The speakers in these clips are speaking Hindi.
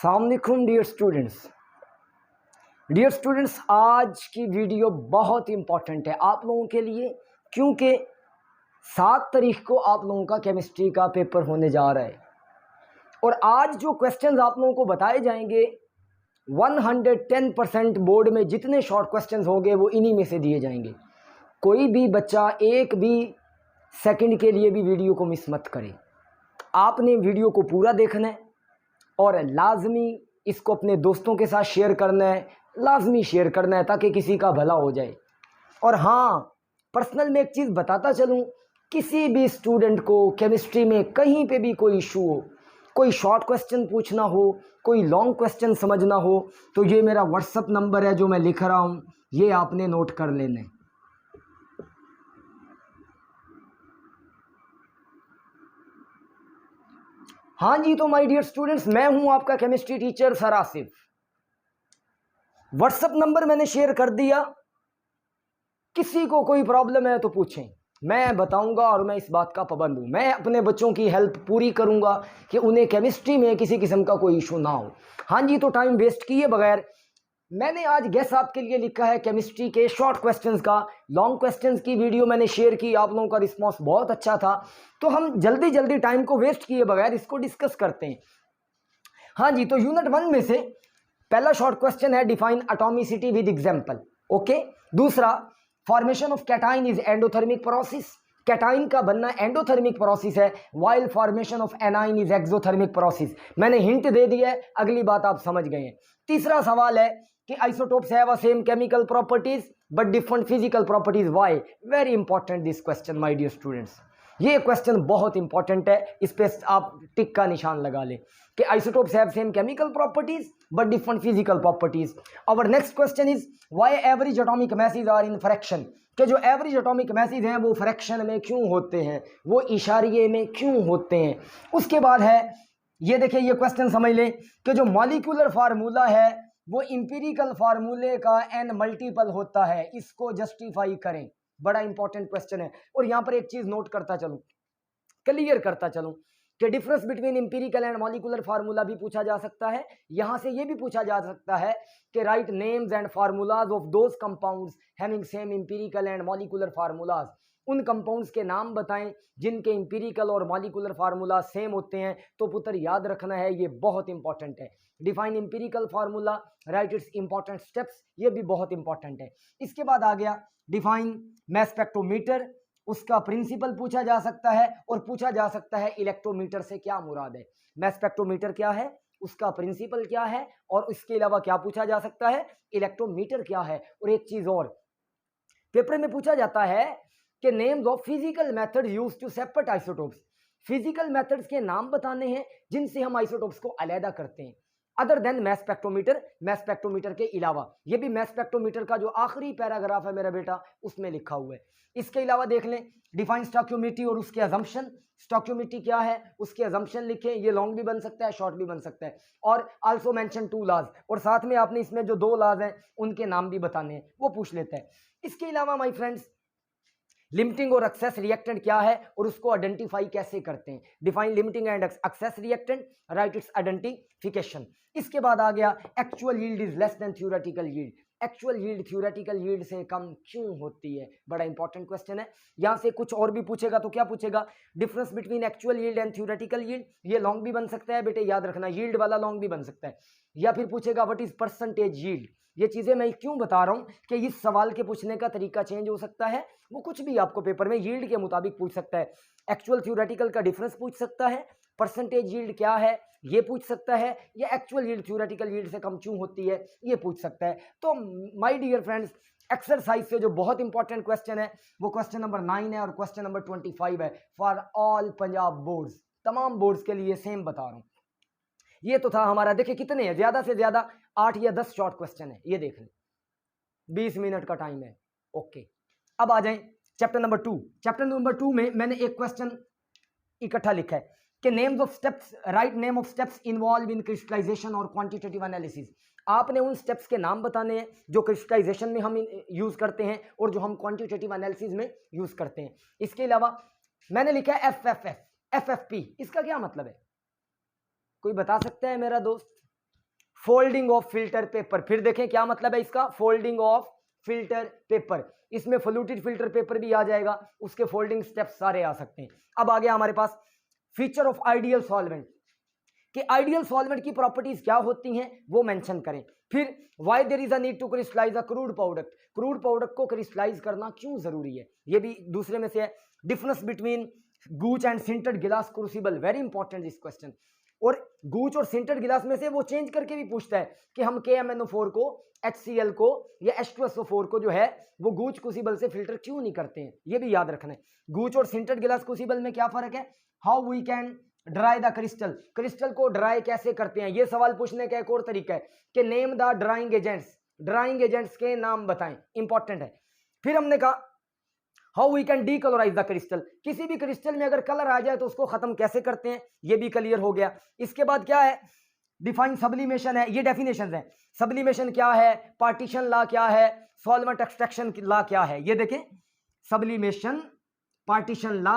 अस्सलामुअलैकुम डियर स्टूडेंट्स, आज की वीडियो बहुत इम्पॉर्टेंट है आप लोगों के लिए, क्योंकि 7 तारीख को आप लोगों का केमिस्ट्री का पेपर होने जा रहा है। और आज जो क्वेश्चंस आप लोगों को बताए जाएंगे 110% बोर्ड में जितने शॉर्ट क्वेश्चंस होंगे वो इन्हीं में से दिए जाएंगे। कोई भी बच्चा एक भी सेकंड के लिए भी वीडियो को मिस मत करे। आपने वीडियो को पूरा देखना है और लाजमी इसको अपने दोस्तों के साथ शेयर करना है, लाजमी शेयर करना है ताकि किसी का भला हो जाए। और हाँ, पर्सनल में एक चीज़ बताता चलूँ, किसी भी स्टूडेंट को केमिस्ट्री में कहीं पे भी कोई इशू हो, कोई शॉर्ट क्वेश्चन पूछना हो, कोई लॉन्ग क्वेश्चन समझना हो, तो ये मेरा व्हाट्सअप नंबर है जो मैं लिख रहा हूँ, ये आपने नोट कर लेना है। हाँ जी, तो माय डियर स्टूडेंट्स, मैं हूं आपका chemistry teacher sir Asif. WhatsApp number मैंने शेयर कर दिया, किसी को कोई प्रॉब्लम है तो पूछें, मैं बताऊंगा और मैं इस बात का पाबंद हूं। मैं अपने बच्चों की हेल्प पूरी करूंगा कि उन्हें केमिस्ट्री में किसी किस्म का कोई इशू ना हो। हाँ जी, तो टाइम वेस्ट किए बगैर मैंने आज गेस आपके लिए लिखा है केमिस्ट्री के शॉर्ट क्वेश्चंस का। लॉन्ग क्वेश्चंस की वीडियो मैंने शेयर की, आप लोगों का रिस्पांस बहुत अच्छा था, तो हम जल्दी जल्दी टाइम को वेस्ट किए बगैर इसको डिस्कस करते हैं। हाँ जी, तो यूनिट 1 में से पहला शॉर्ट क्वेश्चन है define atomicity with example. Okay, दूसरा formation of cation is endothermic process. Cation का बनना एंडोथर्मिक प्रोसेस है, while formation of anion is exothermic process. मैंने हिंट दे दिया है, अगली बात आप समझ गए हैं। तीसरा सवाल है कि isotopes have a same chemical properties but different physical properties, why? Very important this question my dear students. ये क्वेश्चन बहुत इंपॉर्टेंट है, इस पे आप टिक का निशान लगा लें कि isotopes have same chemical properties but different physical properties. और next question is why average atomic masses are in fraction, कि जो एवरेज एटॉमिक मैसेज हैं वो फ्रैक्शन में क्यों होते हैं, वो इशारिये में क्यों होते हैं। उसके बाद है ये देखिए, ये क्वेश्चन समझ लें कि जो मॉलिक्यूलर फार्मूला है वो इंपीरिकल फार्मूले का n मल्टीपल होता है, इसको जस्टिफाई करें। बड़ा इंपॉर्टेंट क्वेश्चन है। और यहां पर एक चीज नोट करता चलूं, क्लियर करता चलूं कि difference between empirical and molecular formula भी पूछा जा सकता है। यहां से ये भी पूछा जा सकता है कि right names and formulas of those compounds having same empirical and molecular formulas. उन कंपाउंड्स के नाम बताएं जिनके इंपीरिकल और मॉलिक्यूलर फार्मूला सेम होते हैं। तो पुत्र याद रखना है, ये बहुत इंपॉर्टेंट है। Define empirical formula, right it's important steps, ये भी बहुत इंपॉर्टेंट है। इसके बाद आ गया डिफाइन मैस स्पेक्ट्रोमीटर, उसका प्रिंसिपल पूछा जा सकता है और पूछा जा सकता है इलेक्ट्रोमीटर से क्या मुराद है। मैस स्पेक्ट्रोमीटर क्या है, उसका प्रिंसिपल क्या है, और इसके अलावा क्या पूछा जा सकता है, इलेक्ट्रोमीटर क्या है। और एक चीज और पेपर में पूछा जाता है कि names of physical method used to separate isotopes. Physical methods के नाम बताने हैं जिनसे हम आइसोटोप्स को अलहदा करते हैं, other than mass spectrometer, mass spectrometer के अलावा। ये भी मैस स्पेक्ट्रोमीटर का जो आखिरी पैराग्राफ है मेरा बेटा, उसमें लिखा हुआ है। इसके अलावा देख लें डिफाइन स्टोइकियोमेट्री और उसके अजम्पशन। स्टोइकियोमेट्री क्या है, उसके अजम्पशन लिखें, ये लॉन्ग भी बन सकता है, शॉर्ट भी बन सकता है। और आल्सो मेंशन 2 लॉज, और साथ में आपने इसमें जो 2 लॉज हैं उनके नाम भी बताने हैं, वो पूछ लेता है। इसके अलावा माय फ्रेंड्स लिमिटिंग और एक्सेस रिएक्टेंट क्या है और उसको आइडेंटिफाई कैसे करते हैं। Define limiting and excess reactant, write its identification. इसके बाद आ गया actual yield is less than theoretical yield. Actual yield theoretical yield से कम क्यों होती है, बड़ा इंपॉर्टेंट क्वेश्चन है। यहां से कुछ और भी पूछेगा तो क्या पूछेगा, difference between actual yield and theoretical yield. ये लॉन्ग भी बन सकता है बेटे, याद रखना, यील्ड वाला लॉन्ग भी बन सकता है। या फिर पूछेगा व्हाट इज परसेंटेज यील्ड। ये चीजें मैं क्यों बता रहा हूं कि इस सवाल के पूछने का तरीका चेंज हो सकता है, वो कुछ भी आपको पेपर में यील्ड के मुताबिक पूछ सकता है। एक्चुअल थ्योरेटिकल का डिफरेंस पूछ सकता है, परसेंटेज यील्ड क्या है ये पूछ सकता है, या एक्चुअल यील्ड थ्योरेटिकल यील्ड से कम क्यों होती है ये पूछ सकता है। तो माय डियर फ्रेंड्स, एक्सरसाइज से जो बहुत इंपॉर्टेंट क्वेश्चन है वो क्वेश्चन नंबर 9 है और क्वेश्चन नंबर 25 है फॉर ऑल पंजाब बोर्ड्स। तमाम बोर्ड्स के लिए सेम बता रहा हूं। ये तो था हमारा, देखिए कितने हैं, ज्यादा से ज्यादा 8 या 10 शॉर्ट क्वेश्चन है, ये देख लें, 20 मिनट का टाइम है। ओके, अब आ जाएं चैप्टर नंबर 2। चैप्टर नंबर 2 में मैंने एक क्वेश्चन इकट्ठा लिखा है कि names of steps, write name of steps involve in crystallization और क्वांटिटेटिव एनालिसिस। आपने उन स्टेप्स के नाम बताने हैं जो क्रिस्टलाइजेशन में हम यूज करते हैं और जो हम क्वांटिटेटिव एनालिसिस में यूज करते हैं। इसके अलावा मैंने लिखा है FFP, इसका क्या मतलब है, कोई बता सकता है मेरा दोस्त? Folding of filter paper. फिर देखें क्या मतलब है इसका, फोल्डिंग ऑफ फिल्टर पेपर। इसमें फ्लूटेड फिल्टर पेपर भी आ जाएगा, उसके फोल्डिंग स्टेप्स सारे आ सकते हैं। अब आ गया हमारे पास फीचर ऑफ आइडियल सॉल्वेंट, कि आइडियल सॉल्वेंट की प्रॉपर्टीज क्या होती हैं वो मेंशन करें। फिर why there is a need to crystallize a crude product, crude product को क्रिस्टलाइज करना क्यों जरूरी है, ये भी दूसरे में से है। Difference between Gooch and sintered glass crucible, very important this question. और गूच और सिंटर्ड गिलास में से वो चेंज करके भी पूछता है कि हम KMnO4 को, HCl को या H2SO4 को जो है वो गूच क्रूसिबल से फिल्टर क्यों नहीं करते हैं, ये भी याद रखना है। गूच और सिंटर्ड गिलास क्रूसिबल में क्या फर्क है, how we can dry the crystal, crystal को ड्राई कैसे करते हैं, ये सवाल पूछने का एक और तरीका है कि name the drying agents, drying agents के नाम बताएं, इंपॉर्टेंट है। फिर हमने कहा how we can decolourize the crystal, किसी भी क्रिस्टल में अगर कलर आ जाए तो उसको खत्म कैसे करते हैं, ये भी क्लियर हो गया। इसके बाद क्या है, डिफाइन सब्लिमेशन है, ये डेफिनेशन है। सब्लिमेशन क्या है, पार्टीशन लॉ क्या है, सॉल्वेंट एक्सट्रैक्शन लॉ क्या है, ये देखें, sublimation, partition law,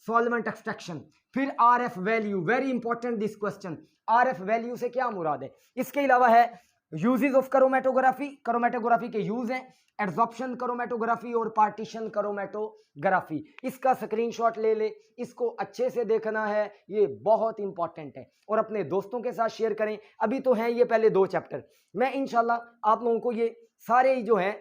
solvent extraction. फिर RF value, very important this question, RF value से क्या मुराद है। इसके अलावा है यूजेस ऑफ क्रोमेटोग्राफी, क्रोमेटोग्राफी के यूज हैं, एड्सॉर्प्शन क्रोमेटोग्राफी और पार्टीशन क्रोमेटोग्राफी। इसका स्क्रीनशॉट ले ले, इसको अच्छे से देखना है, ये बहुत इंपॉर्टेंट है और अपने दोस्तों के साथ शेयर करें। अभी तो हैं ये पहले 2 चैप्टर, मैं इंशाल्लाह आप लोगों को ये सारे जो हैं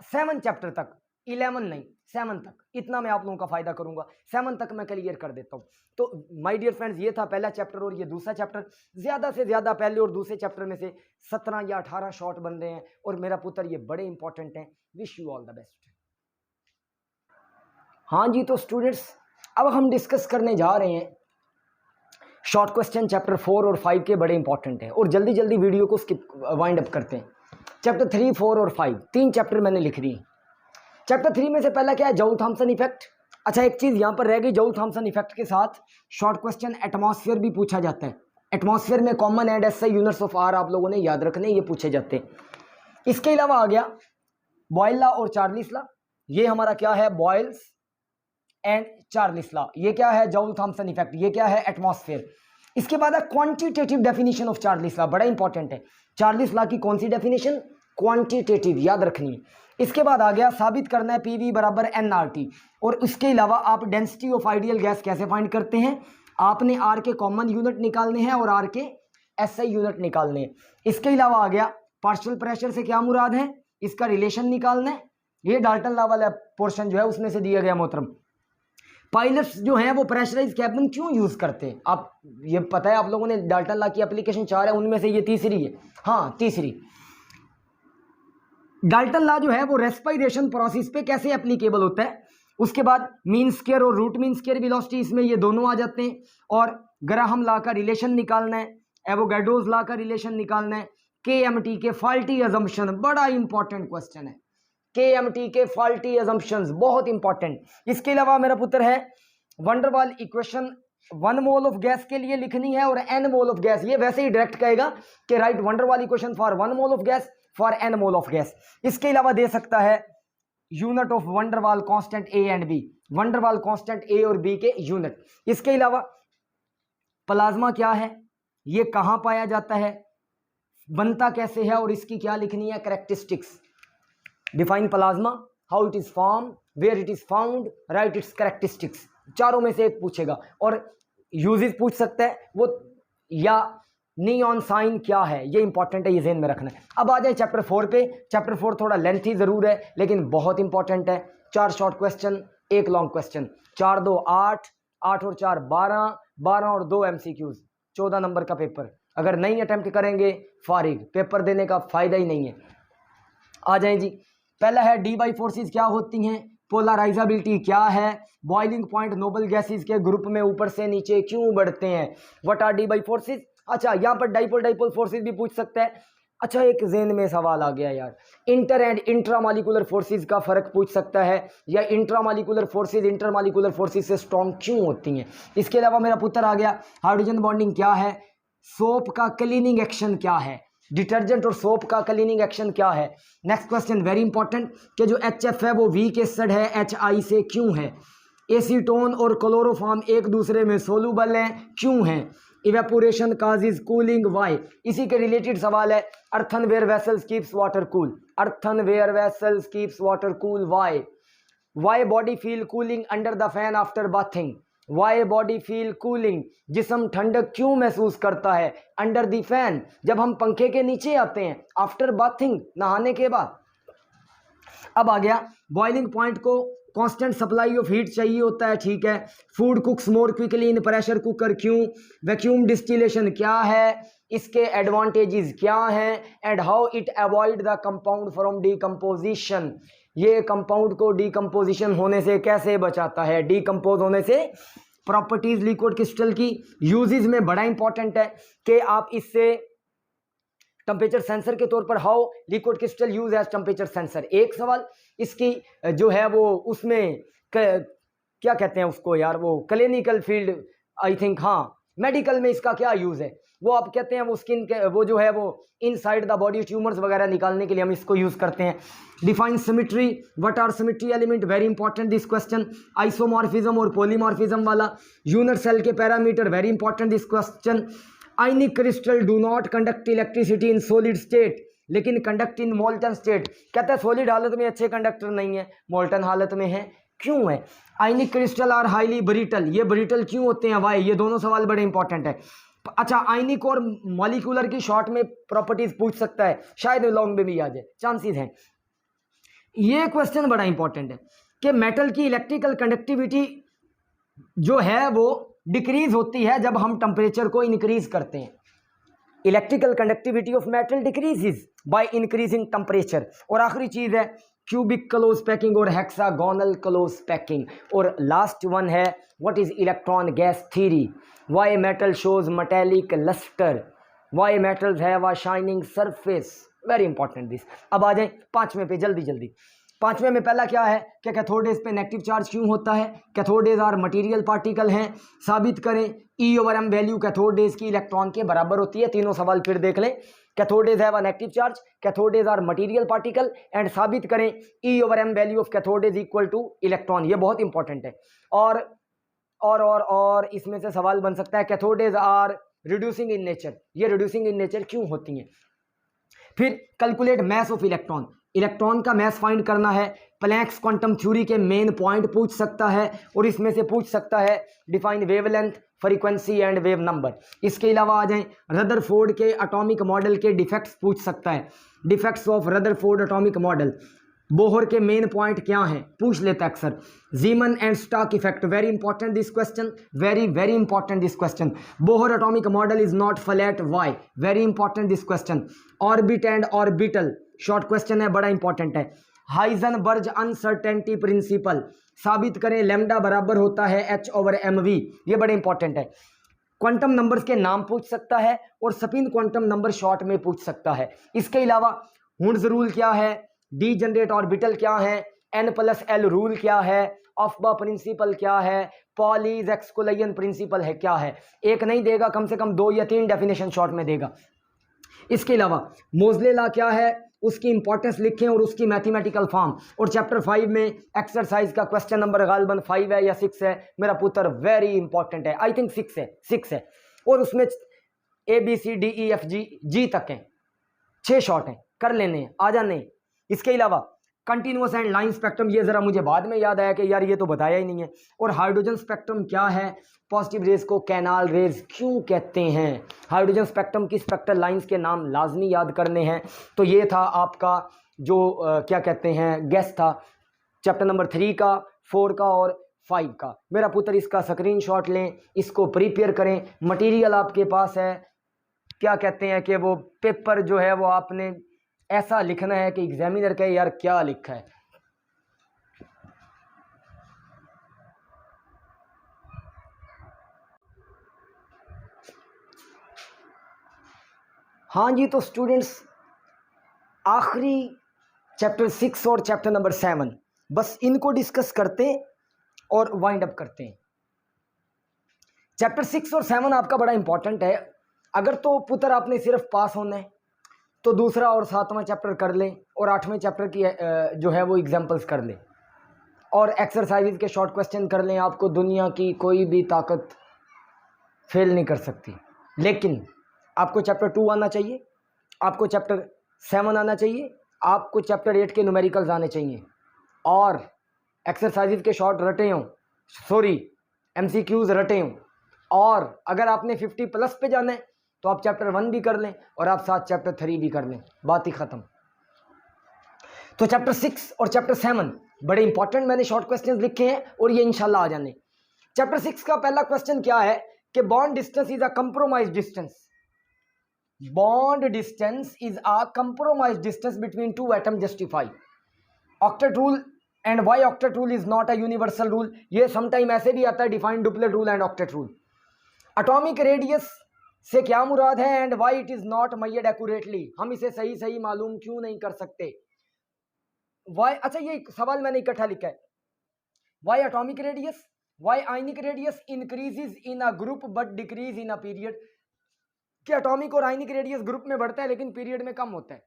7 चैप्टर तक, 11 नहीं 7 तक, इतना मैं आप लोगों का फायदा करूंगा, 7 तक मैं क्लियर कर देता हूं। तो माय डियर फ्रेंड्स, ये था पहला चैप्टर और ये दूसरा चैप्टर। ज्यादा से ज्यादा पहले और दूसरे चैप्टर में से 17 या 18 शॉर्ट बन रहे हैं और मेरा पुत्र ये बड़े इंपॉर्टेंट हैं। Wish you all the best. हाँ जी, तो स्टूडेंट्स अब हम डिस्कस करने जा रहे हैं शॉर्ट क्वेश्चन चैप्टर 4 और 5 के, बड़े इंपॉर्टेंट हैं और जल्दी जल्दी वीडियो को स्किप वाइंड अप करते हैं। चैप्टर 3, 4 और 5 3 चैप्टर मैंने लिख दिए। चैप्टर 3 में से पहला क्या है, जोउल-थॉम्पसन इफेक्ट। अच्छा, एक चीज यहां पर रह गई, जोउल-थॉम्पसन इफेक्ट के साथ शॉर्ट क्वेश्चन एटमॉस्फेयर भी पूछा जाता है। एटमॉस्फेयर में common and SI units of R आप लोगों ने याद रखने, ये पूछे जाते हैं। इसके अलावा आ गया बॉयल लॉ और चार्लिस लॉ, ये हमारा क्या है, बॉयल्स एंड चार्लिस लॉ। ये क्या है, जोउल-थॉम्पसन इफेक्ट। ये क्या है, एटमॉस्फेयर। इसके बाद है quantitative definition of Charles law, बड़ा इंपॉर्टेंट है। चार्लिस लॉ की कौन सी डेफिनेशन, क्वांटिटेटिव, याद रखनी है। इसके बाद आ गया साबित करना है PV बराबर nRT। और इसके अलावा आप डेंसिटी ऑफ आइडियल गैस कैसे फाइंड करते हैं, आपने R के कॉमन यूनिट निकालने हैं और R के SI यूनिट निकालने हैं। इसके अलावा आ गया पार्शियल प्रेशर से क्या मुराद है, इसका रिलेशन निकालना है। ये डाल्टन लॉ वाला पोर्शन जो है उसमें से दिया गया मोहतरम। पायलट्स जो हैं वो प्रेशराइज कैबिन क्यों यूज करते हैं, आप ये पता है आप लोगों ने, डाल्टन लॉ की एप्लीकेशन 4 है, उनमें से ये तीसरी है। हाँ, तीसरी। डाल्टन लॉ जो है वो रेस्पिरेशन प्रोसेस पे कैसे एप्लीकेबल होता है। उसके बाद मीन स्क्वायर और रूट मीन स्क्वायर वेलोसिटी, इसमें ये दोनों आ जाते हैं। और ग्राहम लॉ का रिलेशन निकालना है, एवोगाड्रोस लॉ का रिलेशन निकालना है। KMT के फॉल्टी अजम्पशन, बड़ा इंपॉर्टेंट क्वेश्चन है। KMT के फॉल्टी अजम्पशंस बहुत इंपॉर्टेंट। इसके अलावा मेरा पुत्र है van der Waals equation 1 mole of gas के लिए लिखनी है और n मोल ऑफ गैस, ये वैसे ही डायरेक्ट कहेगा कि right van der Waals equation for 1 mole of gas for n mole of gas. इसके अलावा दे सकता है unit of van der Waals constant A and B, van der Waals constant A और B के यूनिट। इसके अलावा प्लाज्मा क्या है, ये कहां पाया जाता है, बनता कैसे है और इसकी क्या लिखनी है, characteristics. Define plasma, how it is form, where it is found, write its characteristics. चारों में से एक पूछेगा और यूजेस पूछ सकता है वो, या नियॉन साइन क्या है, ये इंपॉर्टेंट है, ये ज़हन में रखना है। अब आ जाए चैप्टर 4 पे। चैप्टर 4 थोड़ा लेंथी ज़रूर है लेकिन बहुत इंपॉर्टेंट है। 4 शॉर्ट क्वेश्चन, 1 लॉन्ग क्वेश्चन। 4 2 8, 8 और 4 12, 12 और 2 MCQs, 14 नंबर का पेपर। अगर नहीं अटेम्प्ट करेंगे फारिग, पेपर देने का फायदा ही नहीं है। आ जाए जी, पहला है डी बाई फोर्सेस क्या होती हैं, पोलराइजेबिलिटी क्या है, बॉइलिंग पॉइंट नोबल गैसेस के ग्रुप में ऊपर से नीचे क्यों बढ़ते हैं, what R D by forces. अच्छा, यहाँ पर डाइपोल डाइपोल फोर्सेस भी पूछ सकता है। अच्छा, एक ज़हन में सवाल आ गया यार, इंटर एंड इंट्रामॉलिक्यूलर फोर्सेस का फर्क पूछ सकता है, या इंट्रामॉलिक्यूलर फोर्सेस इंटरमॉलिक्यूलर फोर्सेस से स्ट्रॉन्ग क्यों होती हैं। इसके अलावा मेरा पुत्र आ गया, हाइड्रोजन बॉन्डिंग क्या है, सोप का क्लीनिंग एक्शन क्या है, डिटर्जेंट और सोप का क्लीनिंग एक्शन क्या है। नेक्स्ट क्वेश्चन वेरी इंपॉर्टेंट, कि जो HF है वो वीक एसिड है, HI से क्यों है। एसीटोन और क्लोरोफॉर्म एक दूसरे में सोलूबल हैं, क्यों हैं। इवेपोरेशन काजेज कूलिंग वाई, इसी के रिलेटेड सवाल है। Earthenware vessels keeps water cool, earthenware vessels keeps water cool why, why body feel cooling under the fan after bathing, why body feel cooling, जिस्म ठंडक क्यों महसूस करता है अंडर द फैन, जब हम पंखे के नीचे आते हैं, आफ्टर बाथिंग, नहाने के बाद। अब आ गया बॉइलिंग पॉइंट को कांस्टेंट सप्लाई ऑफ हीट चाहिए होता है, ठीक है। Food कुक्स more quickly in pressure cooker, क्यों। वैक्यूम डिस्टिलेशन क्या है, इसके एडवांटेजेस क्या हैं, and how it avoid the compound from decomposition, ये कंपाउंड को डिकम्पोजिशन होने से कैसे बचाता है, डिकम्पोज होने से। प्रॉपर्टीज लिक्विड क्रिस्टल की यूजेस में बड़ा इंपॉर्टेंट है कि आप इससे टेम्परेचर सेंसर के तौर पर how liquid crystal use as temperature sensor, एक सवाल। इसकी जो है वो उसमें क्या कहते हैं उसको यार, वो क्लिनिकल फील्ड आई थिंक, हाँ मेडिकल में इसका क्या यूज़ है, वो आप कहते हैं वो स्किन के वो जो है वो इनसाइड द बॉडी ट्यूमर्स वगैरह निकालने के लिए हम इसको यूज़ करते हैं। Define symmetry, what are symmetry element, very important this question. Isomorphism और पॉलीमॉर्फिज्म वाला, यूनिट के parameter, very important this question. Ionic crystal do not conduct electricity in solid state लेकिन कंडक्ट इन मोल्टन स्टेट, कहते हैं सॉलिड हालत में अच्छे कंडक्टर नहीं है, मोल्टन हालत में है, क्यों है। आयनिक क्रिस्टल आर हाईली ब्रिटल, ये ब्रिटल क्यों होते हैं वाई, ये दोनों सवाल बड़े इंपॉर्टेंट है। अच्छा आयनिक और मॉलिक्यूलर की शॉर्ट में प्रॉपर्टीज पूछ सकता है, शायद लॉन्ग में भी आ जाए, चांसेस हैं। ये क्वेश्चन बड़ा इंपॉर्टेंट है कि मेटल की इलेक्ट्रिकल कंडक्टिविटी जो है वो डिक्रीज होती है जब हम टेम्परेचर को इंक्रीज करते हैं। Electrical conductivity of metal decreases by increasing temperature. और आखिरी चीज है क्यूबिक क्लोज पैकिंग और हेक्सागोनल क्लोज पैकिंग। और लास्ट वन है what is electron gas theory, why metal shows metallic lustre, why metals have a shining surface, very important this. अब आ जाए पांचवें पे जल्दी जल्दी। पांचवें में पहला क्या है कि कैथोडेज पे नेगेटिव चार्ज क्यों होता है, कैथोडेज आर मटेरियल पार्टिकल हैं, साबित करें E/m वैल्यू कैथोडेज की इलेक्ट्रॉन के बराबर होती है। तीनों सवाल फिर देख लें। Cathode rays have a negative charge, cathode rays are material particle and साबित करें E/m value of cathode rays equal to electron, ये बहुत इंपॉर्टेंट है। और इसमें से सवाल बन सकता है कैथोडेज आर रिड्यूसिंग इन नेचर, ये रिड्यूसिंग इन नेचर क्यों होती हैं। फिर calculate mass of electron, electron का मैस फाइंड करना है। प्लैंक्स क्वांटम थ्योरी के मेन पॉइंट पूछ सकता है और इसमें से पूछ सकता है define wavelength, frequency and wave number. इसके अलावा आ जाएं रदरफोर्ड के एटॉमिक मॉडल के डिफेक्ट्स पूछ सकता है, defects of Rutherford atomic model. Bohr के मेन पॉइंट क्या हैं पूछ लेता है अक्सर। जीमन and stock effect, very important this question, very very important this question. Bohr atomic model is not flat, why, very important this question. Orbit and orbital, short question है, बड़ा इंपॉर्टेंट है। हाइजेनबर्ग अनसर्टेनिटी प्रिंसिपल, साबित करें लैम्डा बराबर होता है H/mv, ये बड़े इंपॉर्टेंट है। क्वांटम नंबर्स के नाम पूछ सकता है और स्पिन क्वांटम नंबर शॉर्ट में पूछ सकता है। इसके अलावा हुंड्स रूल क्या है, डी जनरेट ऑर्बिटल क्या है, N+L रूल क्या है, ऑफबा प्रिंसिपल क्या है, पॉलीज एक्सकुलेशन प्रिंसिपल है क्या है। एक नहीं देगा, कम से कम 2 या 3 डेफिनेशन शॉर्ट में देगा। इसके अलावा मोजले लॉ क्या है, उसकी इंपॉर्टेंस लिखें और उसकी मैथमेटिकल फॉर्म। और चैप्टर 5 में एक्सरसाइज का क्वेश्चन नंबर गालिबन 5 है या 6 है मेरा पुत्र, वेरी इंपॉर्टेंट है, आई थिंक 6 है और उसमें ABCDEFG तक हैं, 6 शॉर्ट हैं, कर लेने हैं, आ जाने। इसके अलावा कंटिन्यूअस एंड लाइन स्पेक्ट्रम, ये जरा मुझे बाद में याद आया कि यार ये तो बताया ही नहीं है। और हाइड्रोजन स्पेक्ट्रम क्या है, पॉजिटिव रेज को कैनाल रेज क्यों कहते हैं, हाइड्रोजन स्पेक्ट्रम की स्पेक्ट्रल लाइंस के नाम लाजमी याद करने हैं। तो ये था आपका जो क्या कहते हैं गेस्ट था चैप्टर नंबर 3 का, 4 का और 5 का। मेरा पुत्र इसका स्क्रीनशॉट लें, इसको प्रिपेयर करें, मटेरियल आपके पास है। क्या कहते हैं कि वो पेपर जो है वो आपने ऐसा लिखना है कि एग्जामिनर कहे यार क्या लिखा है। हाँ जी, तो स्टूडेंट्स आखिरी चैप्टर 6 और चैप्टर नंबर 7 बस इनको डिस्कस करते और वाइंड अप करते हैं। चैप्टर 6 और 7 आपका बड़ा इंपॉर्टेंट है। अगर तो पुत्र आपने सिर्फ पास होना है तो दूसरा और 7वां चैप्टर कर लें और 8वें चैप्टर की जो है वो एग्जाम्पल्स कर लें और एक्सरसाइज के शॉर्ट क्वेश्चन कर लें। आपको दुनिया की कोई भी ताकत फेल नहीं कर सकती। लेकिन आपको चैप्टर 2 आना चाहिए, आपको चैप्टर 7 आना चाहिए, आपको चैप्टर 8 के न्यूमेरिकल्स आने चाहिए और एक्सरसाइजेज के शॉर्ट रटे हों, सॉरी MCQs रटे हों। और अगर आपने 50+ पे जाना है तो आप चैप्टर 1 भी कर लें और आप साथ चैप्टर 3 भी कर लें, बात ही खत्म। तो चैप्टर 6 और चैप्टर 7 बड़े इंपॉर्टेंट मैंने शॉर्ट क्वेश्चंस लिखे हैं और ये इंशाल्लाह आ जाने। चैप्टर 6 का पहला क्वेश्चन क्या है कि bond distance is a compromise distance. Bond distance is a compromise distance between two atom justify octet rule and why octet rule is not a universal rule. ये समटाइम ऐसे भी आता है defined duplet rule and octet rule. Atomic radius से क्या मुराद है and why it is not measured accurately. हम इसे सही सही मालूम क्यों नहीं कर सकते। वाई, अच्छा ये सवाल मैंने इकट्ठा लिखा है। Why atomic radius, why ionic radius increases in a group but decrease in a period. कि एटॉमिक और आयनिक रेडियस ग्रुप में बढ़ता है लेकिन पीरियड में कम होता है।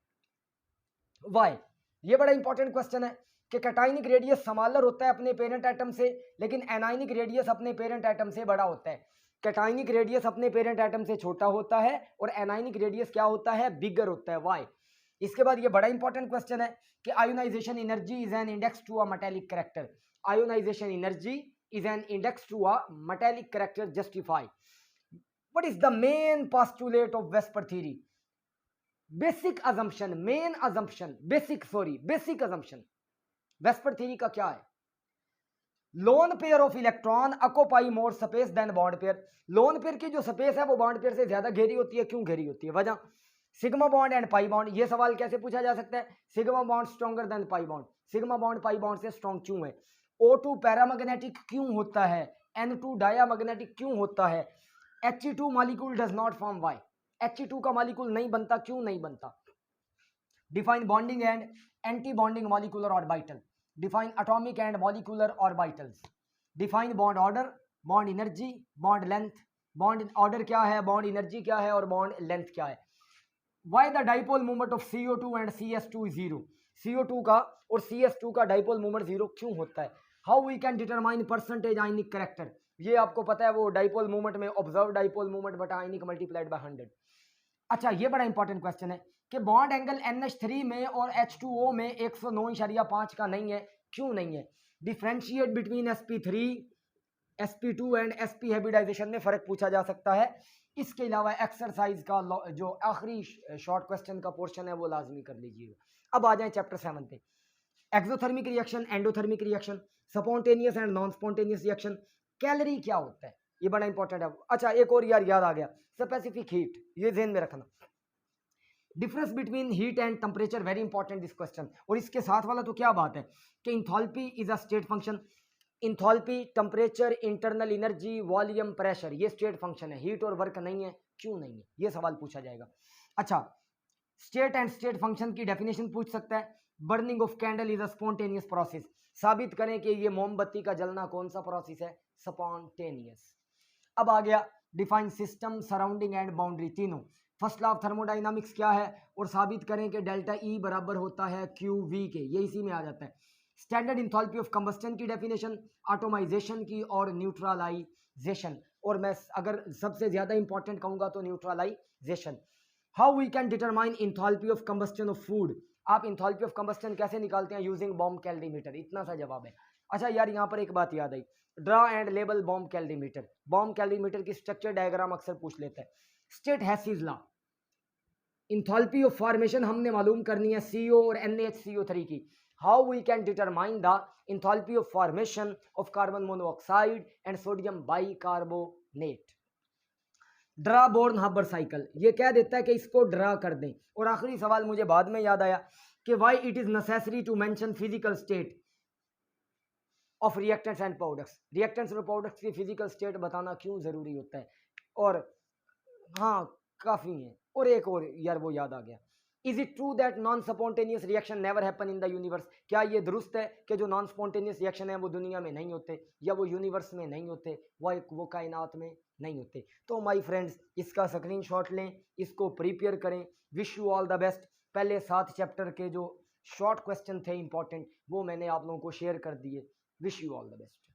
वाई, ये बड़ा इंपॉर्टेंट क्वेश्चन है कि कैटाइनिक रेडियस स्मॉलर होता है अपने पेरेंट एटम से लेकिन एनाइनिक रेडियस अपने पेरेंट एटम से बड़ा होता है। कैटाइनिक रेडियस अपने पेरेंट एटम से छोटा होता है और एनाइनिक रेडियस क्या होता है, बिगर होता है। वाई। इसके बाद ये बड़ा इंपॉर्टेंट क्वेश्चन है कि ionization energy is an index to a metallic character. Ionization energy is an index to a metallic character justify. What is the main postulate of VSEPR theory? Basic assumption, main assumption, basic assumption VSEPR theory का क्या है? Lone pair of electron occupy more space than bond pair. Lone pair की जो स्पेस है वो बॉन्ड पेयर से ज्यादा घेरी होती है। क्यों घेरी होती है? वजह sigma bond and pi bond. ये सवाल कैसे पूछा जा सकता है? Sigma bond stronger than pi bond. Sigma bond pi bond से स्ट्रॉन्ग क्यों है? O2 पैरामैग्नेटिक क्यों होता है? N2 डायामैग्नेटिक क्यों होता है? He2 molecule does not form. Why He2 का मॉलिक्यूल नहीं बनता? क्यों नहीं बनता? Define bonding and anti bonding molecular orbital. Define atomic and molecular orbitals. Define bond order, bond energy, bond length. Bond order क्या है, बॉन्ड एनर्जी क्या है और बॉन्ड लेंथ क्या है? Why the dipole movement of CO2 and CS2 is zero. CO2 का और CS2 का डाइपोल मूवमेंट जीरो क्यों होता है? How we can determine percentage ionic character. ये आपको पता है वो डाइपोल मूवमेंट में ऑब्जर्व डाइपोल मूवमेंट बटा आयनिक मल्टीप्लाइड बाय 100। अच्छा ये बड़ा इंपॉर्टेंट क्वेश्चन है कि बॉन्ड एंगल NH3 में और H2O में 109.5 का नहीं है। क्यों नहीं है? Differentiate between sp3 sp2 and sp hybridization में फर्क पूछा जा सकता है। इसके अलावा एक्सरसाइज का जो आखिरी शॉर्ट क्वेश्चन का पोर्शन है वो लाजमी कर लीजिएगा। अब आ जाए चैप्टर 7 पे। Exothermic reaction, endothermic reaction, spontaneous and non spontaneous reaction. Calorie क्या होता है? ये बड़ा इंपॉर्टेंट है। अच्छा एक और यार याद आ गया, स्पेसिफिक हीट, ये ध्यान में रखना। Difference between heat and temperature, very important this question. और इसके साथ वाला तो क्या बात है कि enthalpy is a state function. Enthalpy, temperature, internal energy, volume, pressure, ये स्टेट फंक्शन है। हीट और वर्क नहीं है। क्यों नहीं है? ये सवाल पूछा जाएगा। अच्छा स्टेट एंड स्टेट फंक्शन की डेफिनेशन पूछ सकता है। Burning of candle is a spontaneous process. साबित करें कि ये मोमबत्ती का जलना कौन सा प्रोसेस है? स्पॉन्टेनियस। अब आ गया define system, surrounding and boundary, तीनों। फर्स्ट लॉ ऑफ थर्मोडाइनामिक्स क्या है और साबित करें कि डेल्टा E बराबर होता है QV के, ये इसी में आ जाता है। स्टैंडर्ड इंथॉल्पी ऑफ कंबस्टन की डेफिनेशन, एटोमाइजेशन की और न्यूट्रलाइजेशन। और मैं अगर सबसे ज्यादा इंपॉर्टेंट कहूंगा तो neutralization. How we can determine enthalpy of combustion of food. आप इंथॉल्पी ऑफ कंबस्टन कैसे निकालते हैं? Using bomb calorimeter. इतना सा जवाब है। अच्छा यार यहाँ पर एक बात याद आई, draw and label bomb calorimeter. Bomb calorimeter की स्ट्रक्चर डायग्राम अक्सर पूछ लेता है। State Hess's law, enthalpy of formation हमने मालूम करनी है CO और NaHCO3 की। How we can determine the enthalpy of formation of carbon monoxide and sodium bicarbonate. Draw Born Haber cycle, ये कह देता है कि इसको ड्रा कर दें। और आखिरी सवाल मुझे बाद में याद आया कि why it is necessary to mention physical state of reactants and products. Reactants और प्रोडक्ट्स की फिजिकल स्टेट बताना क्यों जरूरी होता है? और हाँ काफी है। और एक और यार वो याद आ गया, is it true that non spontaneous reaction never happen in the universe. क्या ये दुरुस्त है कि जो नॉन स्पॉन्टेनियस रिएक्शन है वो दुनिया में नहीं होते या वो यूनिवर्स में नहीं होते, वो कायनात में नहीं होते? तो माय फ्रेंड्स इसका स्क्रीनशॉट लें, इसको प्रिपेयर करें। Wish you all the best. पहले 7 चैप्टर के जो शॉर्ट क्वेश्चन थे इंपॉर्टेंट वो मैंने आप लोगों को शेयर कर दिए। Wish you all the best.